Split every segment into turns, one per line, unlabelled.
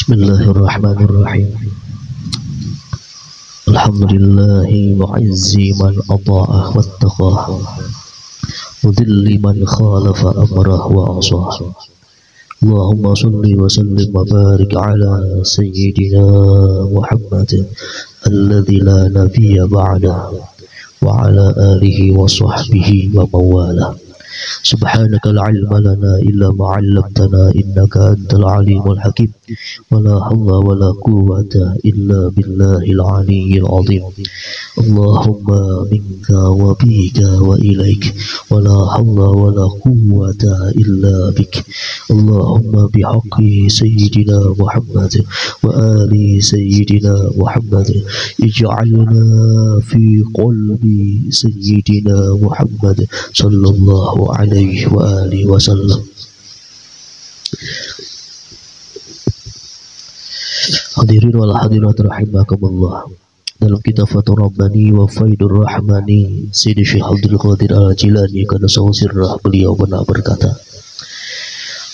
Bismillahirrahmanirrahim. Alhamdulillahi mu'izzi man ata'ah wattaqah, mudilli man khalafa amrah wa asah. Allahumma salli wa sallim wa barik ala sayyidina Muhammad alladhi la nabiyya ba'dah wa ala alihi wa sahbihi wa mawalah. Subhanaka la ilma lana illa ma 'allamtana innaka antal alimul hakim. Wala hawla wala quwwata illa billahil aliyyil azim. Allahumma minka wa bika wa ilaik. Wala hawla wala quwwata illa bik. Allahumma bihaqqi sayyidina Muhammad wa ali sayyidina Muhammad ij'alna fi qalbi sayyidina Muhammad sallallahu alaihi wa alihi wasallam. Hadirin wal hadirat rahimakumullah. Dalam kitab Fathur Rabbani wa Faidur Rahmani Sayyidi Syekh Abdul Qadir Al-Jilani qaddasahu sirrah, beliau pernah berkata,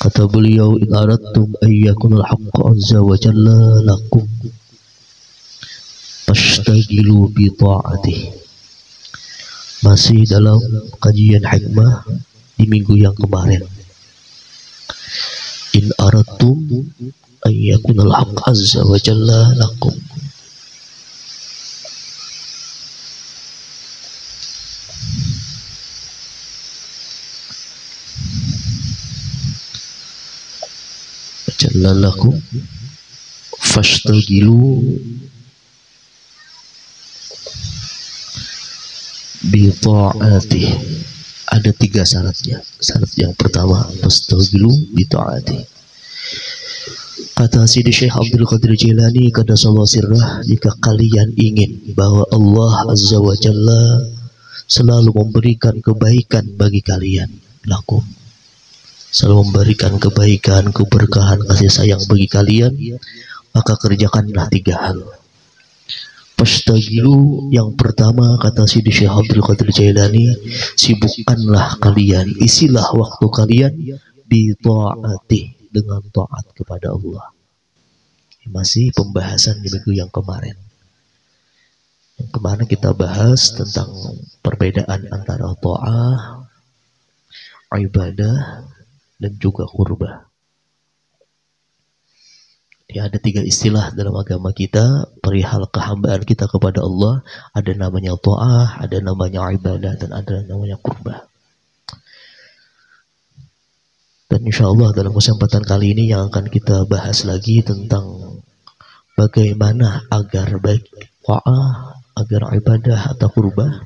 kata beliau, in aradtum ayyakunal haqqa azza wa jalla lakum fashtagilu bi ta'atih. Masih dalam kajian hikmah di minggu yang kemarin. In aradtum ayyakunal haqq azza wa jalla lakum. Jalla lakum fashtagilu bi ta'atih. Ada 3 syaratnya. Syarat yang pertama, fashtagilu bi ta'atih. Kata Sidi Syekh Abdul Qadir Jilani qaddasallahu sirrah, jika kalian ingin bahwa Allah Azza wa Jalla selalu memberikan kebaikan bagi kalian, lakum, selalu memberikan kebaikan, keberkahan, kasih sayang bagi kalian, maka kerjakanlah 3 hal. Fastagilu, yang pertama kata Sidi Syekh Abdul Qadir Jailani, sibukkanlah kalian, isilah waktu kalian bi ta'ati, dengan taat kepada Allah. Masih pembahasan di minggu yang kemarin. Yang kemarin kita bahas tentang perbedaan antara ta'ah, ibadah, dan juga qurbah. Ya, ada 3 istilah dalam agama kita perihal kehambaan kita kepada Allah. Ada namanya ta'ah, ada namanya ibadah, dan ada namanya qurbah. Dan insya Allah dalam kesempatan kali ini yang akan kita bahas lagi tentang bagaimana agar baik ta'ah, agar ibadah atau qurbah.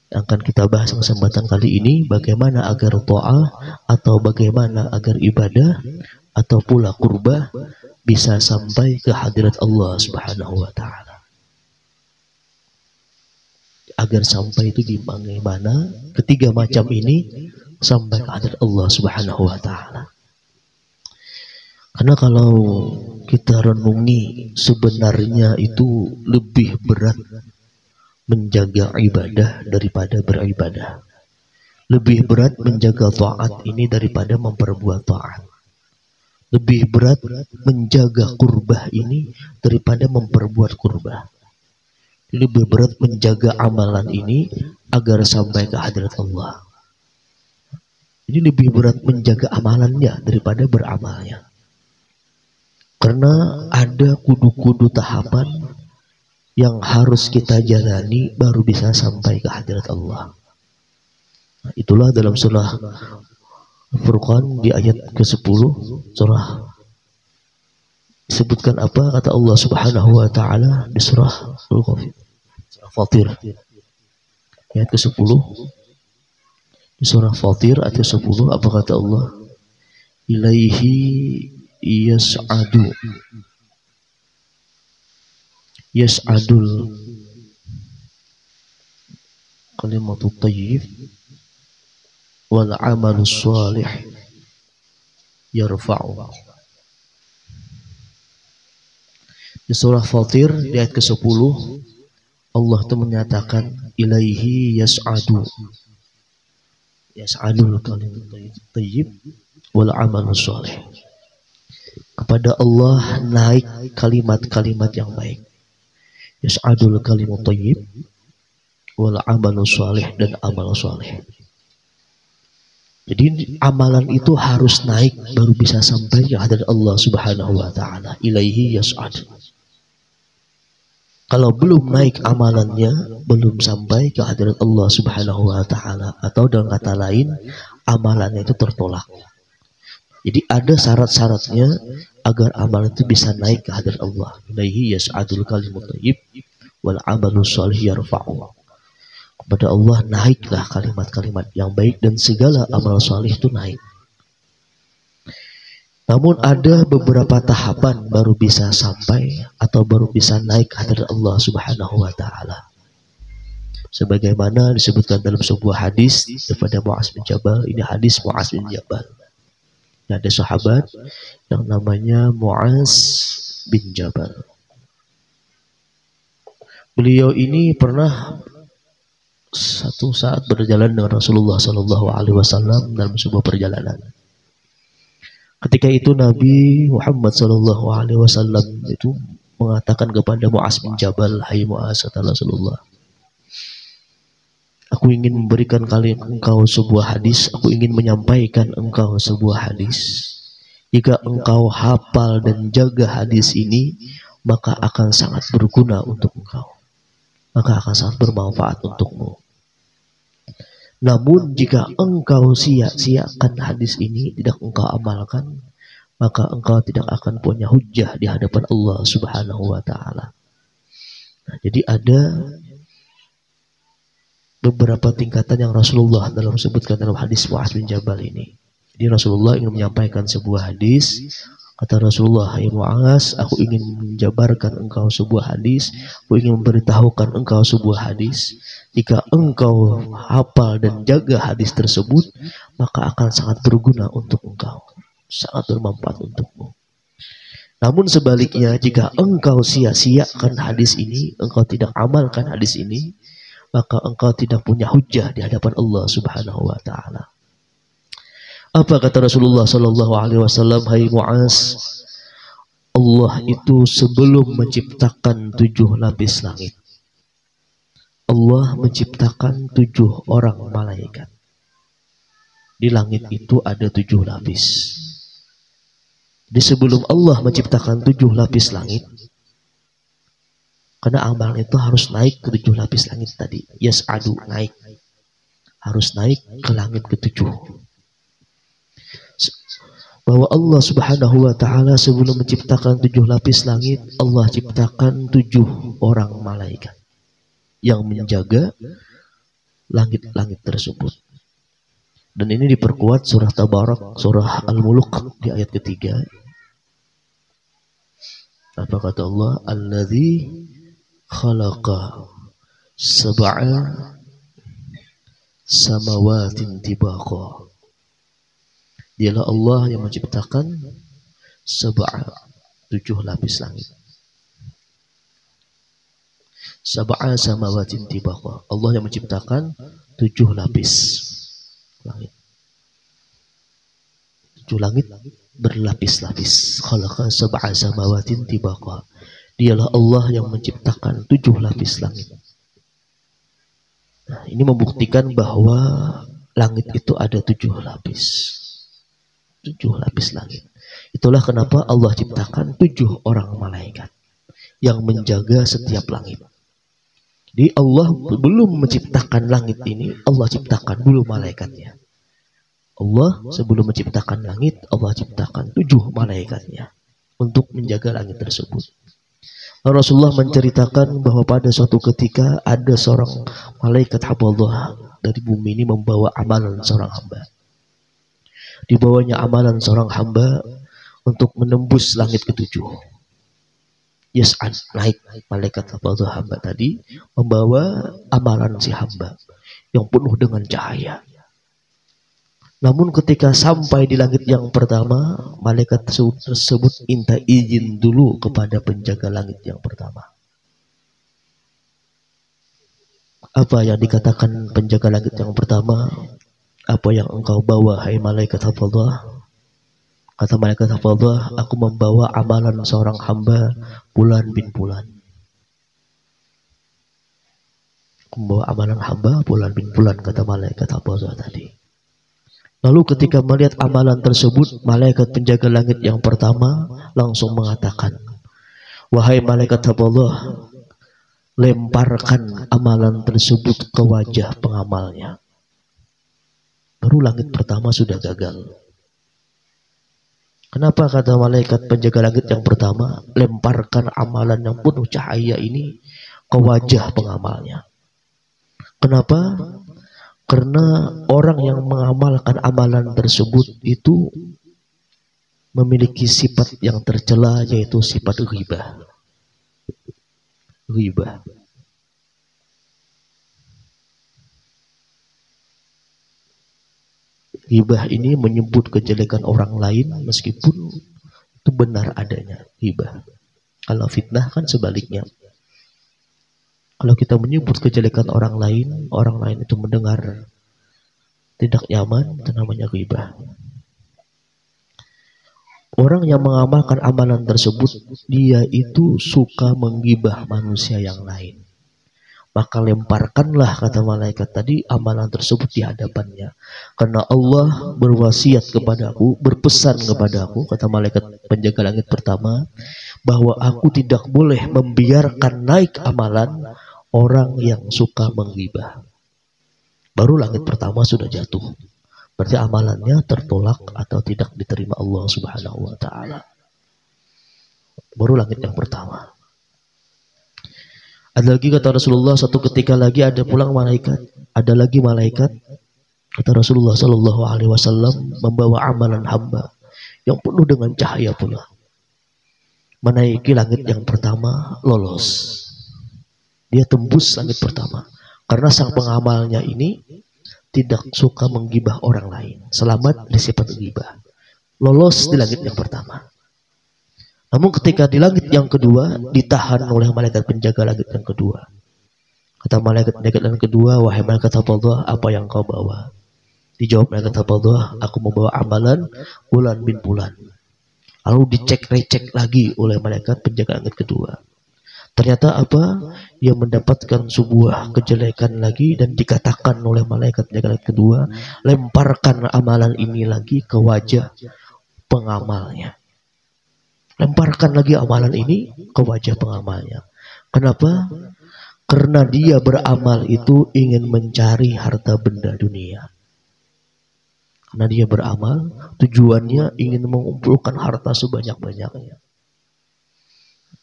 Yang akan kita bahas kesempatan kali ini, bagaimana agar ta'ah atau bagaimana agar ibadah atau pula qurbah bisa sampai ke hadirat Allah Subhanahu wa ta'ala. Agar sampai itu bagaimana ketiga macam ini sampai ke hadirat Allah Subhanahu wa ta'ala. Karena kalau kita renungi, sebenarnya itu lebih berat menjaga ibadah daripada beribadah. Lebih berat menjaga taat ini daripada memperbuat taat. Lebih berat menjaga qurbah ini daripada memperbuat qurbah. Lebih berat menjaga amalan ini agar sampai ke hadirat Allah. Ini lebih berat menjaga amalannya daripada beramalnya. Karena ada kudu-kudu tahapan yang harus kita jalani baru bisa sampai ke hadirat Allah. Nah, itulah dalam surah Furqan di ayat ke-10 surah disebutkan apa kata Allah Subhanahu wa ta'ala di surah Fatir ayat ke-10. Di surah Fatir ayat ke-10 apa kata Allah? Ilaihi yas'adul kalimatut thayyib wal amalus shalih yarfa'u. Di surah Fatir di ayat ke-10 Allah itu menyatakan ilaihi yas'adul kalimatut thayyib wal amalus shalih. Kepada Allah naik kalimat-kalimat yang baik. Yas'adul kalimut thayyib wal amalu shalih, dan amal shalih. Jadi amalan itu harus naik baru bisa sampai ke hadirat Allah Subhanahu wa taala. Ilaihi yas'ad. Kalau belum naik amalannya, belum sampai ke hadirat Allah Subhanahu wa taala, atau dengan kata lain, amalannya itu tertolak. Jadi ada syarat-syaratnya agar amalan itu bisa naik ke hadirat Allah. Ilaihi yas'adul kalimut thayyib wal amalu shalih yarfa'u. Kepada Allah naiklah kalimat-kalimat yang baik dan segala amal salih itu naik. Namun ada beberapa tahapan baru bisa sampai atau baru bisa naik hadirat Allah Subhanahu wa taala. Sebagaimana disebutkan dalam sebuah hadis daripada Mu'adz bin Jabal, ini hadis Mu'adz bin Jabal. Ada sahabat yang namanya Mu'adz bin Jabal. Beliau ini pernah satu saat berjalan dengan Rasulullah Sallallahu Alaihi Wasallam dalam sebuah perjalanan. Ketika itu Nabi Muhammad Sallallahu Alaihi Wasallam itu mengatakan kepada Mu'adz bin Jabal, "Hai Mu'adz," kata Rasulullah, "aku ingin memberikan engkau sebuah hadis, aku ingin menyampaikan engkau sebuah hadis. Jika engkau hafal dan jaga hadis ini, maka akan sangat berguna untuk engkau. Maka akan sangat bermanfaat untukmu. Namun jika engkau sia-siakan hadis ini, tidak engkau amalkan, maka engkau tidak akan punya hujjah di hadapan Allah Subhanahu wa taala." Nah, jadi ada beberapa tingkatan yang Rasulullah dalam sebutkan dalam hadis Mu'adz bin Jabal ini. Jadi Rasulullah ingin menyampaikan sebuah hadis. Kata Rasulullah, "Hai Mu'adz, aku ingin menjabarkan engkau sebuah hadis, aku ingin memberitahukan engkau sebuah hadis. Jika engkau hafal dan jaga hadis tersebut, maka akan sangat berguna untuk engkau, sangat bermanfaat untukmu. Namun sebaliknya, jika engkau sia-siakan hadis ini, engkau tidak amalkan hadis ini, maka engkau tidak punya hujjah di hadapan Allah Subhanahu wa taala." Apa kata Rasulullah Sallallahu Alaihi Wasallam? "Hai Mu'adz, Allah itu sebelum menciptakan 7 lapis langit, Allah menciptakan 7 orang malaikat. Di langit itu ada 7 lapis. Di sebelum Allah menciptakan 7 lapis langit, karena amal itu harus naik ke 7 lapis langit tadi. Yas'adu, naik. Harus naik ke langit ke-7. Bahwa Allah Subhanahu wa taala sebelum menciptakan 7 lapis langit, Allah ciptakan 7 orang malaikat yang menjaga langit-langit tersebut. Dan ini diperkuat surah Tabarak, surah Al-Mulk di ayat ketiga. Apa kata Allah? "Alladzi khalaqa sab'a samawatin tibaqa." Dialah Allah yang menciptakan 7 lapis langit. Sab'a samawatin tibaqa. Allah yang menciptakan 7 lapis langit. 7 langit berlapis-lapis. Khalaqa sab'a samawatin tibaqa. Dialah Allah yang menciptakan 7 lapis langit. Nah, ini membuktikan bahwa langit itu ada 7 lapis. 7 lapis langit. Itulah kenapa Allah ciptakan 7 orang malaikat yang menjaga setiap langit. Jadi Allah belum menciptakan langit ini, Allah ciptakan dulu malaikatnya. Allah sebelum menciptakan langit, Allah ciptakan 7 malaikatnya untuk menjaga langit tersebut. Rasulullah menceritakan bahwa pada suatu ketika ada seorang malaikat hafallah dari bumi ini membawa amalan seorang hamba. Dibawanya amalan seorang hamba untuk menembus langit ke-7. Yas'ad, naik malaikat hafallah hamba tadi membawa amalan si hamba yang penuh dengan cahaya. Namun ketika sampai di langit yang pertama, malaikat tersebut minta izin dulu kepada penjaga langit yang pertama. Apa yang dikatakan penjaga langit yang pertama? "Apa yang engkau bawa, hai malaikat hafallah?" Kata malaikat hafadzah, aku membawa amalan seorang hamba Fulan bin Fulan. Aku membawa amalan hamba Fulan bin Fulan, kata malaikat hafadzah tadi. Lalu ketika melihat amalan tersebut, malaikat penjaga langit yang pertama langsung mengatakan, wahai malaikat hafadzah, lemparkan amalan tersebut ke wajah pengamalnya. Baru langit pertama sudah gagal. Kenapa kata malaikat penjaga langit yang pertama, lemparkan amalan yang penuh cahaya ini ke wajah pengamalnya? Kenapa? Karena orang yang mengamalkan amalan tersebut itu memiliki sifat yang tercela, yaitu sifat ghibah. Ghibah. Ghibah ini menyebut kejelekan orang lain meskipun itu benar adanya. Ghibah. Kalau fitnah kan sebaliknya. Kalau kita menyebut kejelekan orang lain itu mendengar tidak nyaman, itu namanya ghibah. Orang yang mengamalkan amalan tersebut, dia itu suka menggibah manusia yang lain. Maka lemparkanlah, kata malaikat tadi, amalan tersebut di hadapannya. Karena Allah berwasiat kepadaku, berpesan kepadaku, kata malaikat penjaga langit pertama, bahwa aku tidak boleh membiarkan naik amalan orang yang suka menggibah. Baru langit pertama sudah jatuh. Berarti amalannya tertolak atau tidak diterima Allah Subhanahu wa ta'ala. Baru langit yang pertama. Ada lagi kata Rasulullah, satu ketika lagi ada pulang malaikat. Ada lagi malaikat, kata Rasulullah Sallallahu Alaihi Wasallam, membawa amalan hamba yang penuh dengan cahaya pula. Menaiki langit yang pertama, lolos. Dia tembus langit pertama. Karena sang pengamalnya ini tidak suka menggibah orang lain. Selamat dari sifat gibah. Lolos di langit yang pertama. Namun ketika di langit yang kedua, ditahan oleh malaikat penjaga langit yang kedua. Kata malaikat penjaga yang kedua, wahai malaikat hafadzah, apa yang kau bawa? Dijawab malaikat hafadzah, aku membawa amalan Fulan bin Fulan. Lalu dicek-recek lagi oleh malaikat penjaga langit kedua. Ternyata apa? Ia mendapatkan sebuah kejelekan lagi dan dikatakan oleh malaikat penjaga langit kedua, lemparkan amalan ini lagi ke wajah pengamalnya. Lemparkan lagi amalan ini ke wajah pengamalnya. Kenapa? Karena dia beramal itu ingin mencari harta benda dunia. Karena dia beramal, tujuannya ingin mengumpulkan harta sebanyak-banyaknya.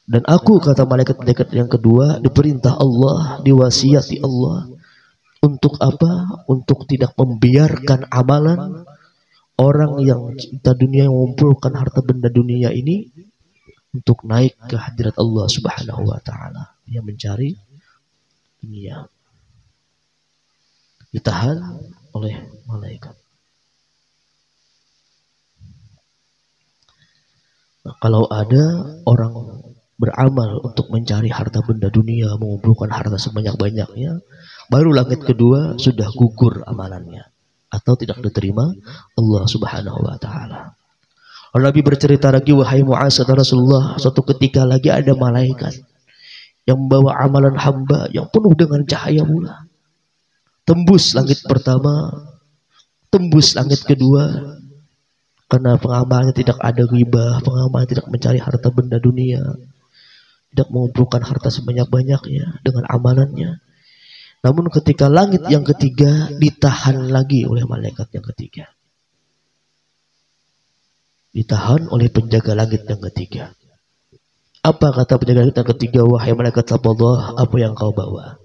Dan aku, kata malaikat yang kedua, diperintah Allah, diwasiati Allah. Untuk apa? Untuk tidak membiarkan amalan orang yang cinta dunia, yang mengumpulkan harta benda dunia ini, untuk naik ke hadirat Allah Subhanahu wa ta'ala. Dia mencari dunia. Ditahan oleh malaikat. Nah, kalau ada orang beramal untuk mencari harta benda dunia, mengumpulkan harta sebanyak-banyaknya, baru langit kedua sudah gugur amalannya atau tidak diterima Allah Subhanahu wa ta'ala. Nabi bercerita lagi, wahai Mu'az, Rasulullah, suatu ketika lagi ada malaikat yang membawa amalan hamba yang penuh dengan cahaya pula. Tembus langit pertama, tembus langit kedua, karena pengamalnya tidak ada ghibah, pengamalnya tidak mencari harta benda dunia, tidak mengumpulkan harta sebanyak-banyaknya dengan amalannya. Namun ketika langit yang ketiga, ditahan lagi oleh malaikat yang ketiga. Ditahan oleh penjaga langit yang ketiga. Apa kata penjaga langit yang ketiga? Wahai malaikat hafadzah, apa yang kau bawa?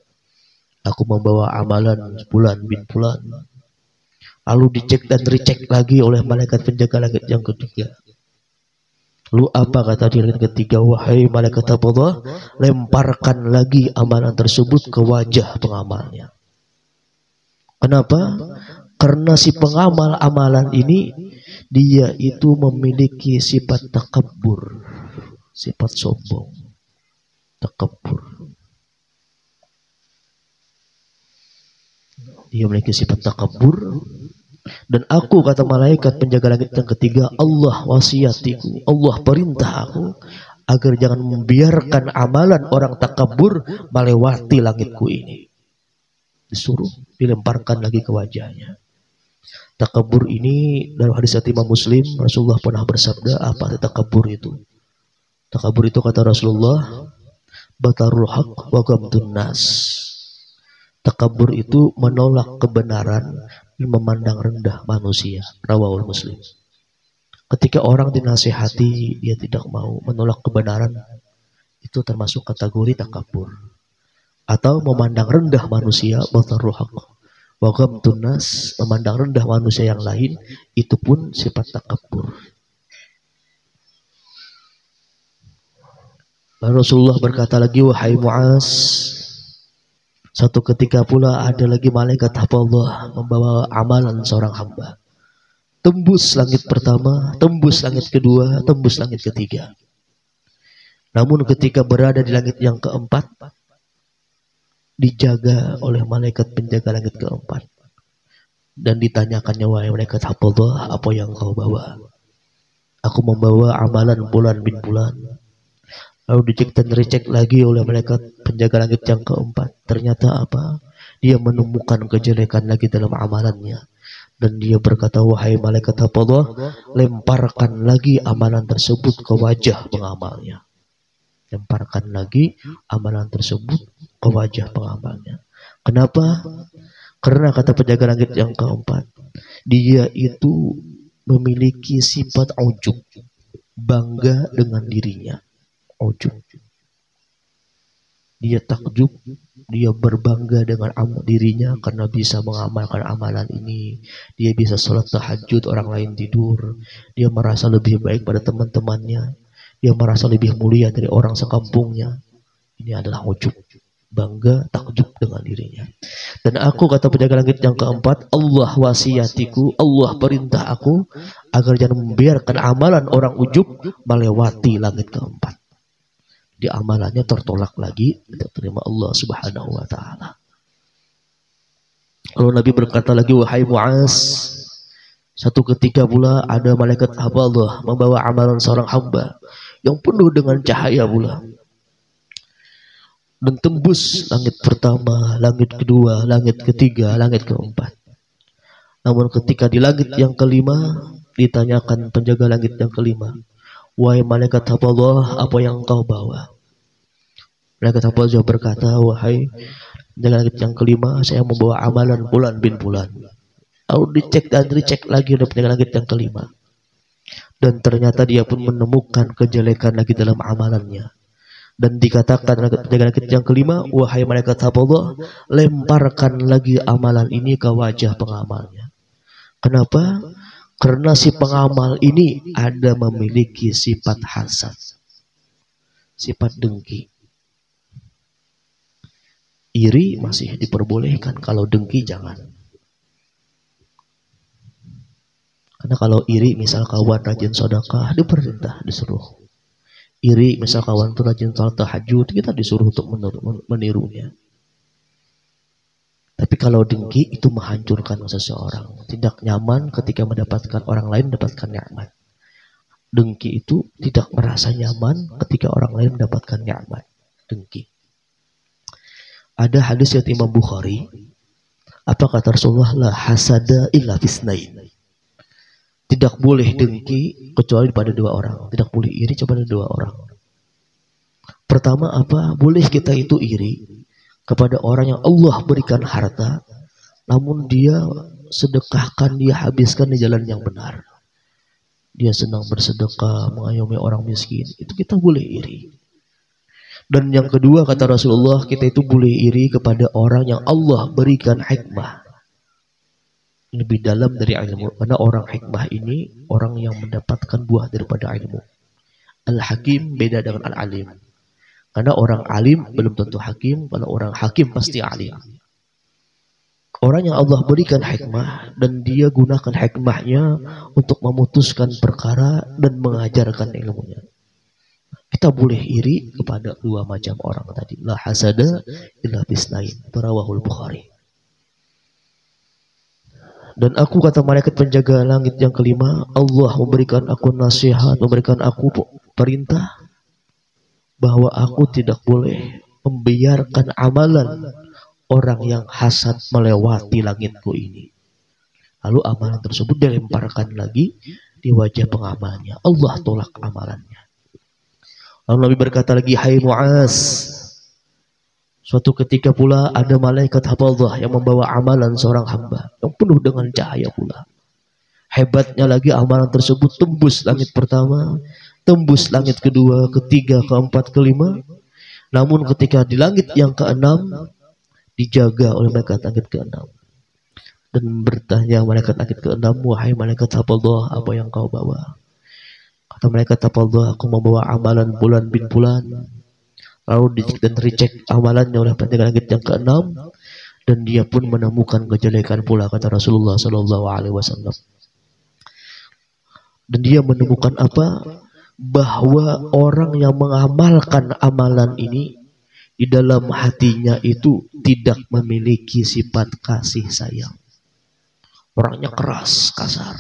Aku membawa amalan Fulan bin Fulan. Lalu dicek dan dicek lagi oleh malaikat penjaga langit yang ketiga. Lalu apa kata dia yang ketiga? Wahai malaikat hafadzah, lemparkan lagi amalan tersebut ke wajah pengamalnya. Kenapa? Karena si pengamal amalan ini, dia itu memiliki sifat takabur, sifat sombong, takabur. Dia memiliki sifat takabur, Dan aku, kata malaikat penjaga langit yang ketiga, Allah wasiatiku, Allah perintah aku agar jangan membiarkan amalan orang takabur melewati langitku ini. Disuruh dilemparkan lagi ke wajahnya. Takabur ini dalam hadis Imam Muslim, Rasulullah pernah bersabda, apa itu takabur itu? Takabur itu, kata Rasulullah, batarul haq wa ghamdun nas. Takabur itu menolak kebenaran dan memandang rendah manusia. Rawahul Muslim. Ketika orang dinasihati dia tidak mau, menolak kebenaran, itu termasuk kategori takabur. Atau memandang rendah manusia, batarul haq wa ghamdun nas, memandang rendah manusia yang lain, itu pun sifat takabur. Lalu Rasulullah berkata lagi, wahai Mu'az, satu ketika pula ada lagi malaikat Allah membawa amalan seorang hamba. Tembus langit pertama, tembus langit kedua, tembus langit ketiga. Namun ketika berada di langit yang keempat, dijaga oleh malaikat penjaga langit keempat. Dan ditanyakannya, wahai malaikat Allah, apa yang kau bawa? Aku membawa amalan bulan bin bulan. Lalu dicek dan dicek lagi oleh malaikat penjaga langit yang keempat. Ternyata apa? Dia menemukan kejelekan lagi dalam amalannya. Dan dia berkata, wahai malaikat Allah, lemparkan lagi amalan tersebut ke wajah pengamalnya. Lemparkan lagi amalan tersebut ke wajah pengamalnya. Kenapa? Karena kata penjaga langit yang keempat, dia itu memiliki sifat ujub, bangga dengan dirinya. Ujub. Dia takjub, dia berbangga dengan dirinya karena bisa mengamalkan amalan ini. Dia bisa sholat tahajud, orang lain tidur. Dia merasa lebih baik pada teman-temannya. Dia merasa lebih mulia dari orang sekampungnya. Ini adalah ujub, bangga, takjub dengan dirinya. Dan aku, kata penjaga langit yang keempat, Allah wasiatiku, Allah perintah aku agar jangan membiarkan amalan orang ujub melewati langit keempat. Di amalannya tertolak lagi, tidak terima Allah Subhanahu wa ta'ala. Lalu Nabi berkata lagi, wahai Mu'az, satu ketika pula ada malaikat Allah membawa amalan seorang hamba yang penuh dengan cahaya pula. Dan tembus langit pertama, langit kedua, langit ketiga, langit keempat. Namun ketika di langit yang kelima, ditanyakan penjaga langit yang kelima, wahai malaikat Allah, apa yang kau bawa? Malaikat Allah berkata, wahai penjaga langit yang kelima, saya membawa amalan bulan bin bulan. Lalu dicek dan dicek lagi oleh penjaga langit yang kelima. Dan ternyata dia pun menemukan kejelekan lagi dalam amalannya. Dan dikatakan penjaga langit yang kelima, wahai malaikat Allah, lemparkan lagi amalan ini ke wajah pengamalnya. Kenapa? Karena si pengamal ini ada memiliki sifat hasad, sifat dengki. Iri masih diperbolehkan, kalau dengki jangan. Karena kalau iri, misal kawan rajin sedekah, diperintah, disuruh. Iri, misal kawan itu rajin salat tahajud, kita disuruh untuk menirunya. Tapi kalau dengki, itu menghancurkan seseorang. Tidak nyaman ketika mendapatkan orang lain mendapatkan nikmat. Dengki itu tidak merasa nyaman ketika orang lain mendapatkan nikmat. Dengki. Ada hadis dari Imam Bukhari. Apa kata Rasulullah? La hasada illa fisnain. Tidak boleh dengki kecuali pada dua orang. Tidak boleh iri kepada dua orang. Pertama apa? Boleh kita itu iri kepada orang yang Allah berikan harta, namun dia sedekahkan, dia habiskan di jalan yang benar. Dia senang bersedekah, mengayomi orang miskin. Itu kita boleh iri. Dan yang kedua kata Rasulullah, kita itu boleh iri kepada orang yang Allah berikan hikmah lebih dalam dari ilmu. Karena orang hikmah ini orang yang mendapatkan buah daripada ilmu. Al-Hakim beda dengan Al-Alim. Karena orang alim belum tentu hakim. Kalau orang hakim pasti alim. Orang yang Allah berikan hikmah dan dia gunakan hikmahnya untuk memutuskan perkara dan mengajarkan ilmunya. Kita boleh iri kepada dua macam orang tadi. La hasada illa bisnain. Rawahul Bukhari. Dan aku, kata malaikat penjaga langit yang kelima, Allah memberikan aku nasihat, memberikan aku perintah bahwa aku tidak boleh membiarkan amalan orang yang hasad melewati langitku ini. Lalu amalan tersebut dilemparkan lagi di wajah pengamalnya. Allah tolak amalannya. Lalu Nabi berkata lagi, hai Mu'az, suatu ketika pula ada malaikat hafadzah yang membawa amalan seorang hamba yang penuh dengan cahaya pula. Hebatnya lagi amalan tersebut tembus langit pertama, tembus langit kedua, ketiga, keempat, kelima. Namun ketika di langit yang keenam, dijaga oleh malaikat langit keenam. Dan bertanya malaikat langit keenam, wahai malaikat hafadzah, apa yang kau bawa? Kata malaikat hafadzah, aku membawa amalan bulan bin bulan. Lalu dicek dan recheck amalannya oleh penjaga langit yang keenam, dan dia pun menemukan kejelekan pula, kata Rasulullah SAW. Dan dia menemukan apa? Bahwa orang yang mengamalkan amalan ini di dalam hatinya itu tidak memiliki sifat kasih sayang. Orangnya keras, kasar.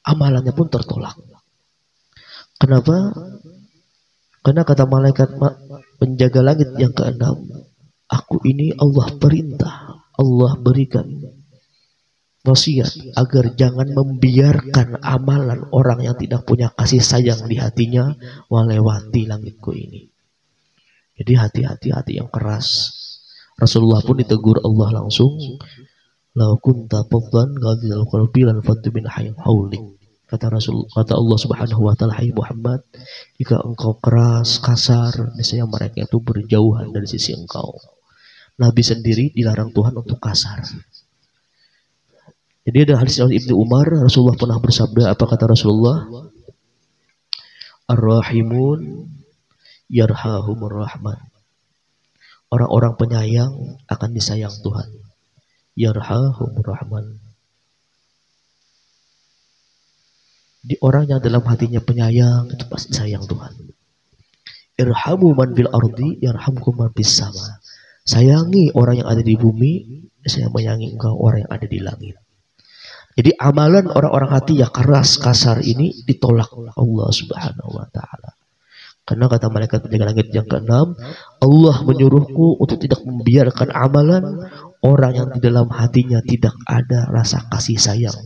Amalannya pun tertolak. Kenapa? Karena kata malaikat penjaga langit yang keenam, aku ini Allah perintah, Allah berikan wasiat agar jangan membiarkan amalan orang yang tidak punya kasih sayang di hatinya melewati langitku ini. Jadi hati-hati, hati yang keras. Rasulullah pun ditegur Allah langsung, "Lau kunta faddan ghadhal qalbi lan faddu min hawlik." Kata Allah Subhanahu wa taala, hai Muhammad, jika engkau keras, kasar, niscaya mereka itu berjauhan dari sisi engkau. Nabi sendiri dilarang Tuhan untuk kasar. Jadi ada hadis dari Ibnu Umar, Rasulullah pernah bersabda, apa kata Rasulullah? Ar-rahimun yarhahumur rahman. Orang-orang penyayang akan disayang Tuhan. Yarhahumur rahman. Di orang yang dalam hatinya penyayang itu pasti sayang Tuhan. Irhamu man fil ardi yarhamkum man fis sama. Sayangi orang yang ada di bumi, saya menyayangi engkau orang yang ada di langit. Jadi amalan orang-orang hati yang keras, kasar ini ditolak oleh Allah Subhanahu wa taala. Karena kata malaikat penjaga langit yang keenam, Allah menyuruhku untuk tidak membiarkan amalan orang yang di dalam hatinya tidak ada rasa kasih sayang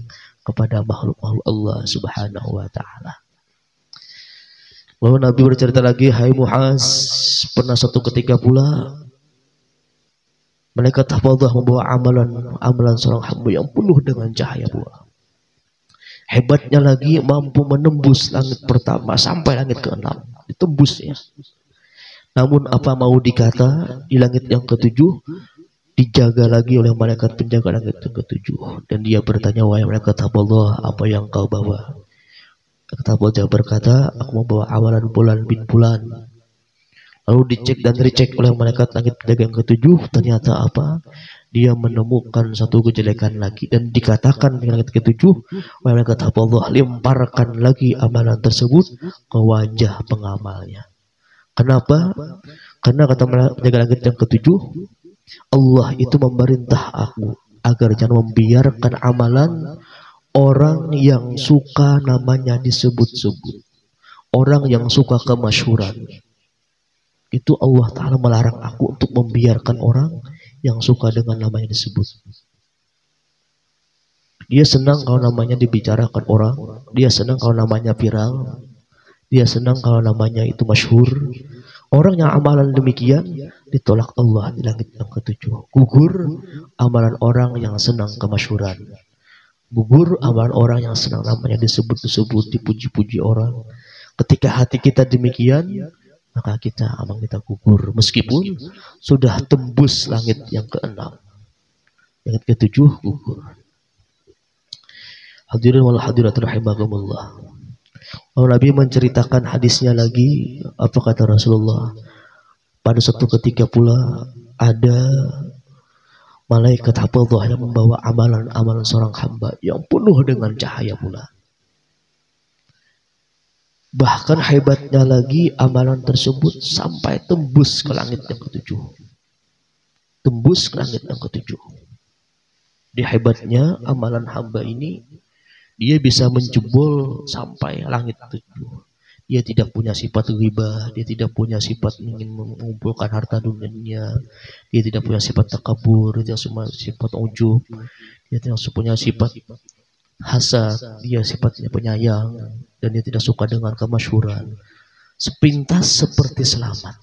kepada makhluk-makhluk Allah Subhanahu wa taala. Lalu Nabi bercerita lagi, hai Mu'az, pernah suatu ketika pula malaikat hafadzah membawa amalan seorang hamba yang penuh dengan cahaya pula. Hebatnya lagi mampu menembus langit pertama sampai langit keenam, ditembusnya. Namun apa mau dikata, di langit yang ketujuh dijaga lagi oleh malaikat penjaga langit yang ketujuh, dan dia bertanya, wahai malaikat hafadzah, apa yang kau bawa? Kata hafadzah berkata, aku membawa amalan bulan bin bulan. Lalu dicek dan recheck oleh malaikat langit penjaga yang ketujuh, ternyata apa? Dia menemukan satu kejelekan lagi, dan dikatakan di langit ketujuh, wahai malaikat hafadzah, lemparkan lagi amalan tersebut ke wajah pengamalnya. Kenapa? Karena kata penjaga langit yang ketujuh, Allah itu memerintah aku agar jangan membiarkan amalan orang yang suka namanya disebut-sebut, orang yang suka kemasyhuran. Itu Allah Ta'ala melarang aku untuk membiarkan orang yang suka dengan namanya disebut. Dia senang kalau namanya dibicarakan orang, dia senang kalau namanya viral, dia senang kalau namanya itu masyhur. Orang yang amalan demikian ditolak Allah di langit yang ketujuh. Gugur amalan orang yang senang kemasyhuran. Gugur amalan orang yang senang namanya disebut-sebut, dipuji-puji orang. Ketika hati kita demikian, maka amal kita gugur. Meskipun sudah tembus langit yang keenam, langit ketujuh gugur. Hadirin wal hadirat rahimakumullah. Lalu Nabi menceritakan hadisnya lagi, apa kata Rasulullah? Pada suatu ketika pula ada malaikat hafadzah yang membawa amalan-amalan seorang hamba yang penuh dengan cahaya pula. Bahkan hebatnya lagi amalan tersebut sampai tembus ke langit yang ketujuh. Tembus ke langit yang ketujuh. Di hebatnya amalan hamba ini, dia bisa menjebol sampai langit 7. Dia tidak punya sifat ghibah, dia tidak punya sifat ingin mengumpulkan harta dunia, dia tidak punya sifat takabur, dia tidak punya sifat ujub, dia tidak punya sifat hasad, dia sifatnya penyayang, dan dia tidak suka dengan kemasyhuran. Sepintas seperti selamat.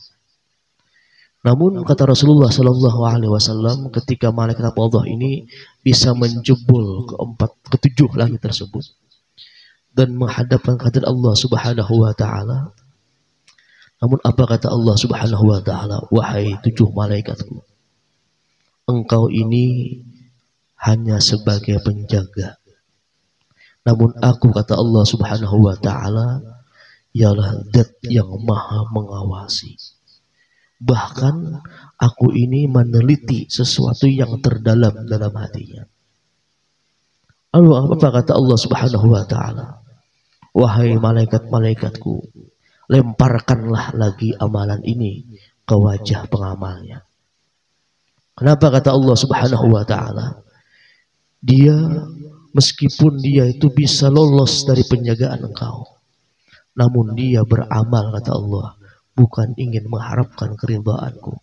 Namun kata Rasulullah Shallallahu Alaihi Wasallam, ketika malaikat Allah ini bisa menjebol ketujuh langit tersebut dan menghadapkan kehadirat Allah Subhanahu Wa Taala. Namun apa kata Allah Subhanahu Wa Taala? Wahai 7 malaikatku, engkau ini hanya sebagai penjaga. Namun aku, kata Allah Subhanahu Wa Taala, ialah zat yang maha mengawasi. Bahkan aku ini meneliti sesuatu yang terdalam dalam hatinya. Lalu apa kata Allah Subhanahu Wa Taala? Wahai malaikat-malaikatku, lemparkanlah lagi amalan ini ke wajah pengamalnya. Kenapa kata Allah Subhanahu Wa Taala? Dia, meskipun dia itu bisa lolos dari penjagaan engkau, namun dia beramal, kata Allah, bukan ingin mengharapkan keridhaanku,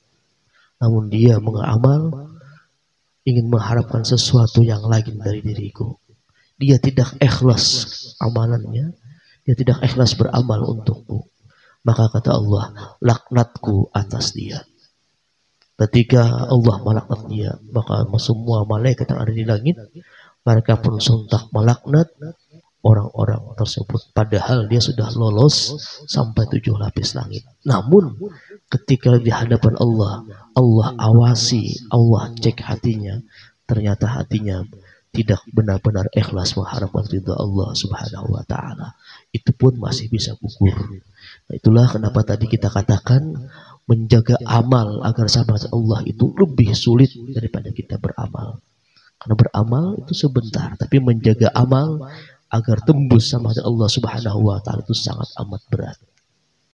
namun dia mengamal ingin mengharapkan sesuatu yang lain dari diriku. Dia tidak ikhlas amalannya, dia tidak ikhlas beramal untukku. Maka kata Allah, laknatku atas dia. Ketika Allah melaknat dia, maka semua malaikat yang ada di langit, mereka pun sontak melaknat orang-orang tersebut, padahal dia sudah lolos sampai 7 lapis langit. Namun ketika di hadapan Allah, Allah awasi, Allah cek hatinya, ternyata hatinya tidak benar-benar ikhlas mengharapkan ridha Allah Subhanahu Wa Taala. Itu pun masih bisa gugur. Nah, itulah kenapa tadi kita katakan menjaga amal agar sama Allah itu lebih sulit daripada kita beramal. Karena beramal itu sebentar, tapi menjaga amal agar tembus sama Allah Subhanahu Wa Taala itu sangat amat berat.